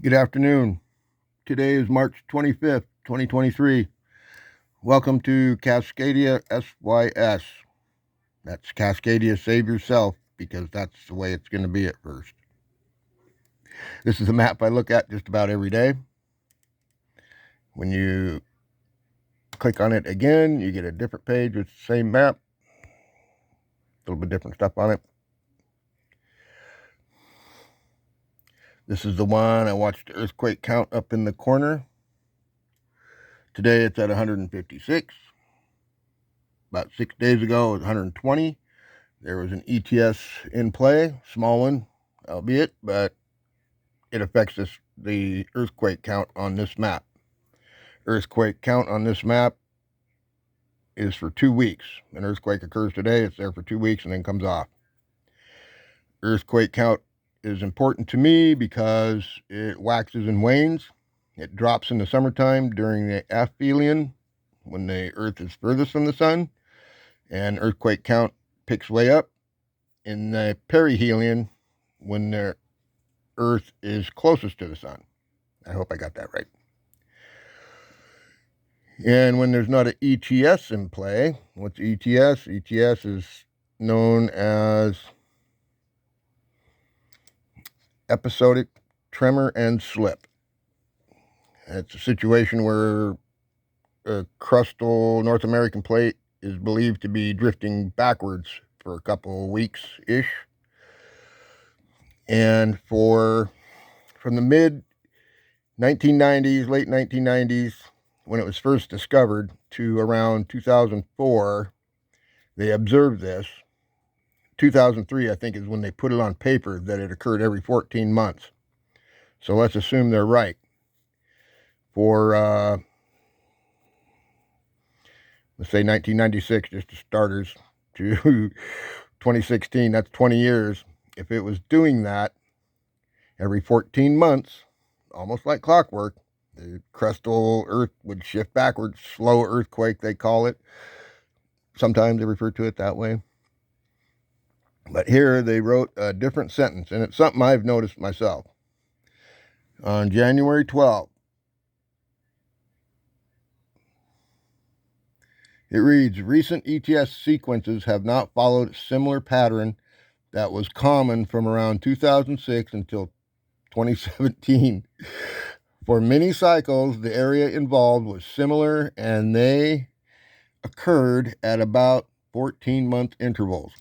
Good afternoon. Today is March 25th, 2023. Welcome to Cascadia SYS. That's Cascadia Save Yourself, because that's the way it's going to be at first. This is a map I look at just about every day. When you click on it again, you get a different page with the same map. A little bit different stuff on it. This is the one I watched the earthquake count up in the corner. Today it's at 156. About 6 days ago it was 120. There was an ETS in play, small one, albeit, but it affects the earthquake count on this map. Earthquake count on this map is for 2 weeks. An earthquake occurs today, it's there for 2 weeks and then comes off. Earthquake count is important to me because it waxes and wanes. It drops in the summertime during the aphelion, when the earth is furthest from the sun, and earthquake count picks way up in the perihelion when the earth is closest to the sun. I hope I got that right. And when there's not an ETS in play, what's ETS? ETS is known as episodic tremor and slip. It's a situation where a crustal North American plate is believed to be drifting backwards for a couple of weeks-ish. And from the mid-1990s, late 1990s, when it was first discovered, to around 2004, they observed this. 2003, I think, is when they put it on paper that it occurred every 14 months. So let's assume they're right. For, let's say 1996, just to starters, to 2016, that's 20 years. If it was doing that every 14 months, almost like clockwork, the crustal earth would shift backwards. Slow earthquake, they call it. Sometimes they refer to it that way. But here they wrote a different sentence, and it's something I've noticed myself. On January 12th, it reads, recent ETS sequences have not followed a similar pattern that was common from around 2006 until 2017. For many cycles, the area involved was similar, and they occurred at about 14-month intervals.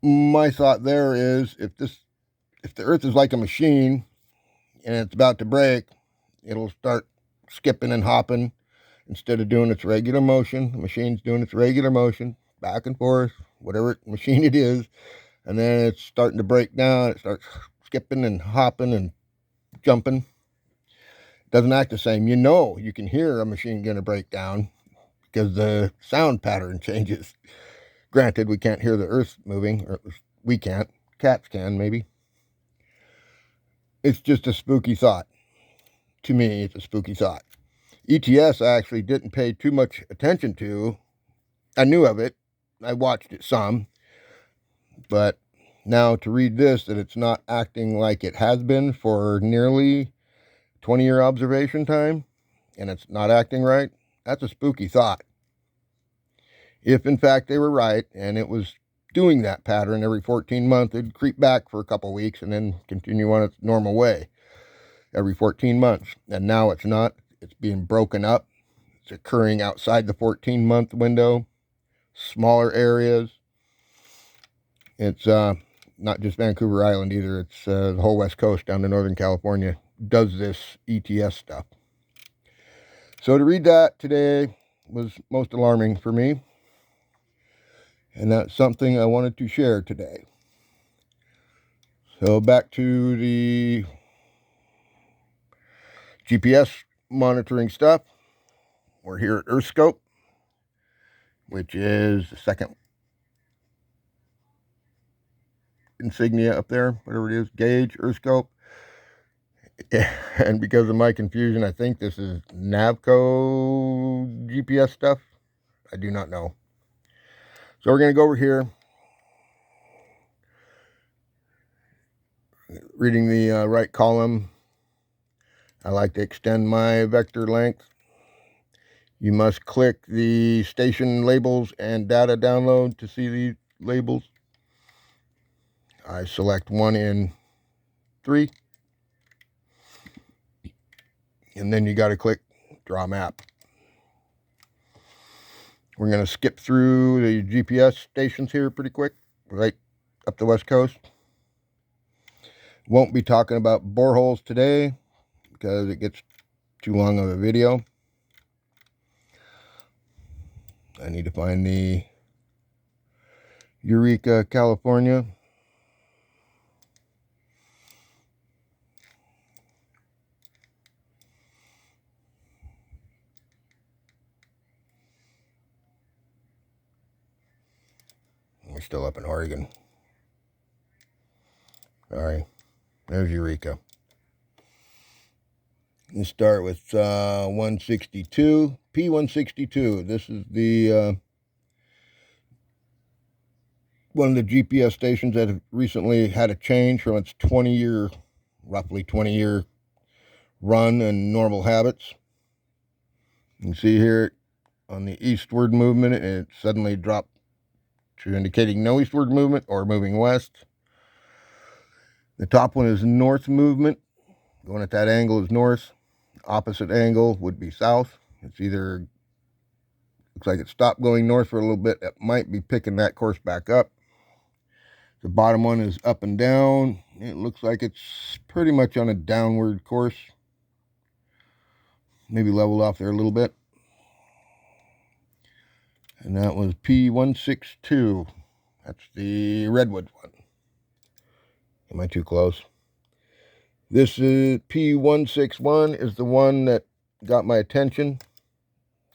My thought there is, if the earth is like a machine and it's about to break, it'll start skipping and hopping instead of doing its regular motion. The machine's doing its regular motion, back and forth, whatever machine it is, and then it's starting to break down. It starts skipping and hopping and jumping. It doesn't act the same. You can hear a machine going to break down because the sound pattern changes. Granted, we can't hear the earth moving, or we can't. Cats can, maybe. It's just a spooky thought. To me, it's a spooky thought. ETS I actually didn't pay too much attention to. I knew of it. I watched it some. But now to read this, that it's not acting like it has been for nearly 20-year observation time, and it's not acting right, that's a spooky thought. If, in fact, they were right, and it was doing that pattern every 14 months, it'd creep back for a couple weeks and then continue on its normal way every 14 months. And now it's not. It's being broken up. It's occurring outside the 14-month window, smaller areas. It's not just Vancouver Island either. It's the whole West Coast down to Northern California does this ETS stuff. So to read that today was most alarming for me. And that's something I wanted to share today. So back to the GPS monitoring stuff. We're here at EarthScope, which is the second insignia up there, whatever it is, gauge, EarthScope. And because of my confusion, I think this is Navco GPS stuff. I do not know. So we're going to go over here. reading the right column. I like to extend my vector length. You must click the station labels and data download to see the labels. I select 1 in 3. And then you got to click draw map. We're going to skip through the GPS stations here pretty quick, right up the West Coast. Won't be talking about boreholes today because it gets too long of a video. I need to find the Eureka, California. We're still up in Oregon. Sorry. There's Eureka. Let's start with 162. P162. This is the one of the GPS stations that have recently had a change from its roughly 20-year run and normal habits. You can see here on the eastward movement, it suddenly dropped to indicating no eastward movement or moving west. The top one is north movement. Going at that angle is north. Opposite angle would be south. It's either, looks like it stopped going north for a little bit. It might be picking that course back up. The bottom one is up and down. It looks like it's pretty much on a downward course. Maybe leveled off there a little bit. And that was P162. That's the redwood one. Am I too close? This is P161 is the one that got my attention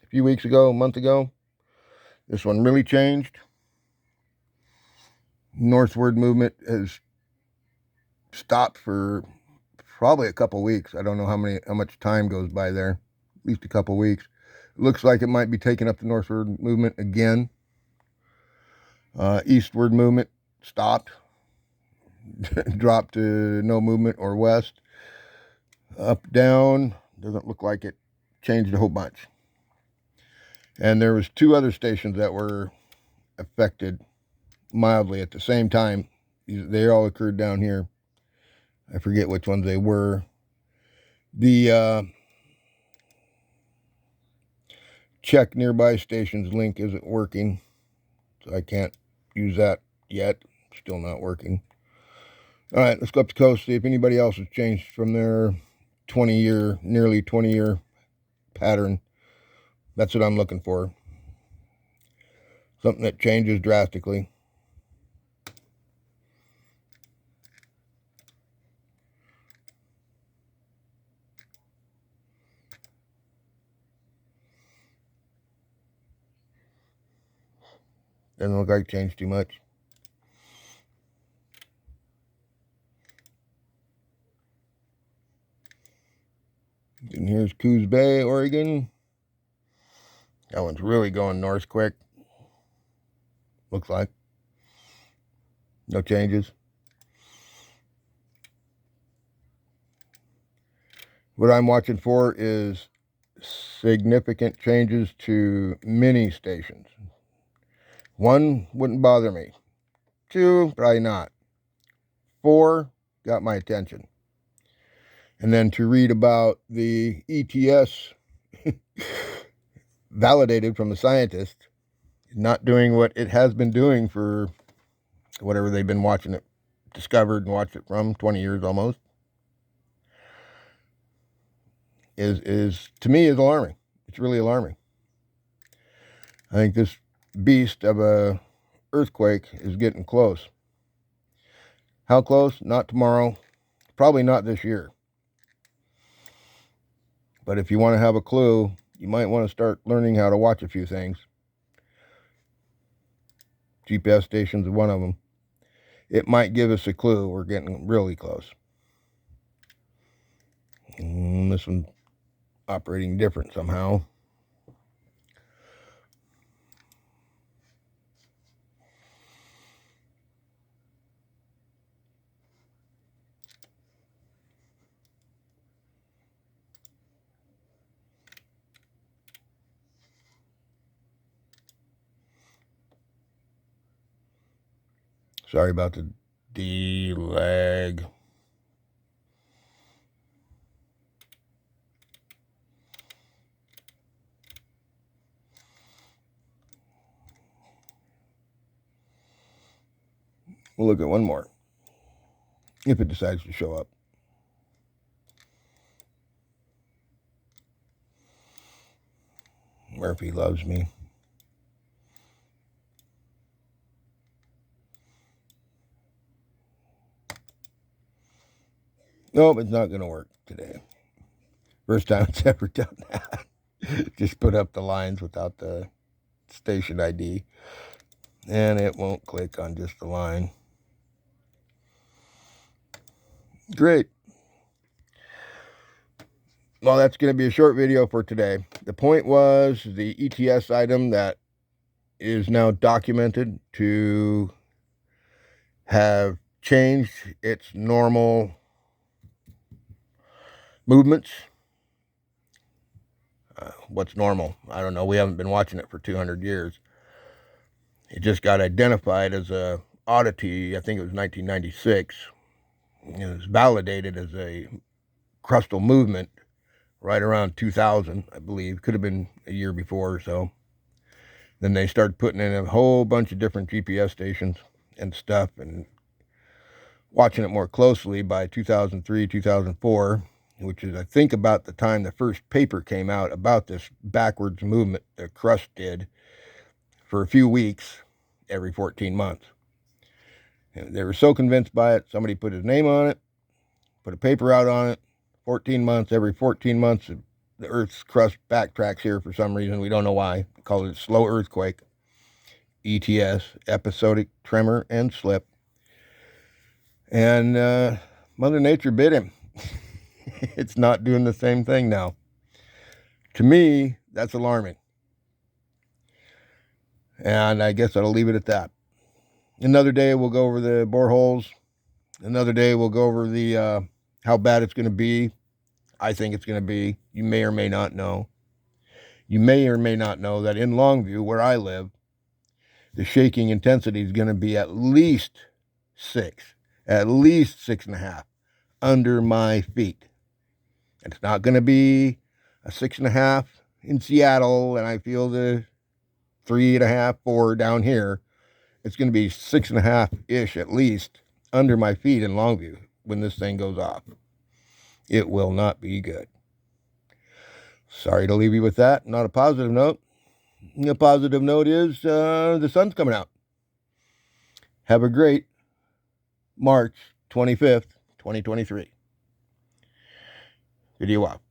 a few weeks ago, a month ago. This one really changed. Northward movement has stopped for probably a couple weeks. I don't know how much time goes by there. At least a couple weeks. It looks like it might be taking up the northward movement again. Eastward movement stopped. Dropped to no movement or west. Up, down. Doesn't look like it changed a whole bunch. And there was 2 other stations that were affected mildly at the same time. They all occurred down here. I forget which ones they were. The check nearby stations link isn't working, so I can't use that yet. Still not working. All right, let's go up the coast, see if anybody else has changed from their nearly 20-year pattern. That's what I'm looking for. Something that changes drastically. Doesn't look like it changed too much. And here's Coos Bay, Oregon. That one's really going north quick. Looks like. No changes. What I'm watching for is significant changes to many stations. 1 wouldn't bother me. 2, probably not. 4 got my attention. And then to read about the ETS validated from the scientists not doing what it has been doing for whatever they've been watching it, discovered and watched it from 20 years almost, is to me is alarming. It's really alarming. I think this beast of a earthquake is getting close. How close? Not tomorrow. Probably not this year. But if you want to have a clue, you might want to start learning how to watch a few things. GPS stations is one of them. It might give us a clue. We're getting really close. This one's operating different somehow. Sorry about the D-lag. We'll look at one more, if it decides to show up. Murphy loves me. Nope, it's not going to work today. First time it's ever done that. Just put up the lines without the station ID. And it won't click on just the line. Great. Well, that's going to be a short video for today. The point was the ETS item that is now documented to have changed its normal movements. What's normal? I don't know. We haven't been watching it for 200 years. It just got identified as a oddity. I think it was 1996. It was validated as a crustal movement right around 2000, I believe. Could have been a year before or so. Then they started putting in a whole bunch of different GPS stations and stuff and watching it more closely by 2003, 2004, which is, I think, about the time the first paper came out about this backwards movement the crust did for a few weeks every 14 months. And they were so convinced by it, somebody put his name on it, put a paper out on it. 14 months, every 14 months, the Earth's crust backtracks here for some reason. We don't know why. They call it a slow earthquake. ETS, episodic tremor and slip. And Mother Nature bit him. It's not doing the same thing now. To me, that's alarming. And I guess I'll leave it at that. Another day we'll go over the boreholes. Another day we'll go over the how bad it's going to be. I think it's going to be. You may or may not know. You may or may not know that in Longview, where I live, the shaking intensity is going to be at least 6.5 under my feet. It's not going to be a 6.5 in Seattle, and I feel the 3.5, 4 down here. It's going to be 6.5-ish at least under my feet in Longview when this thing goes off. It will not be good. Sorry to leave you with that. Not a positive note. The positive note is the sun's coming out. Have a great March 25th, 2023. Video off.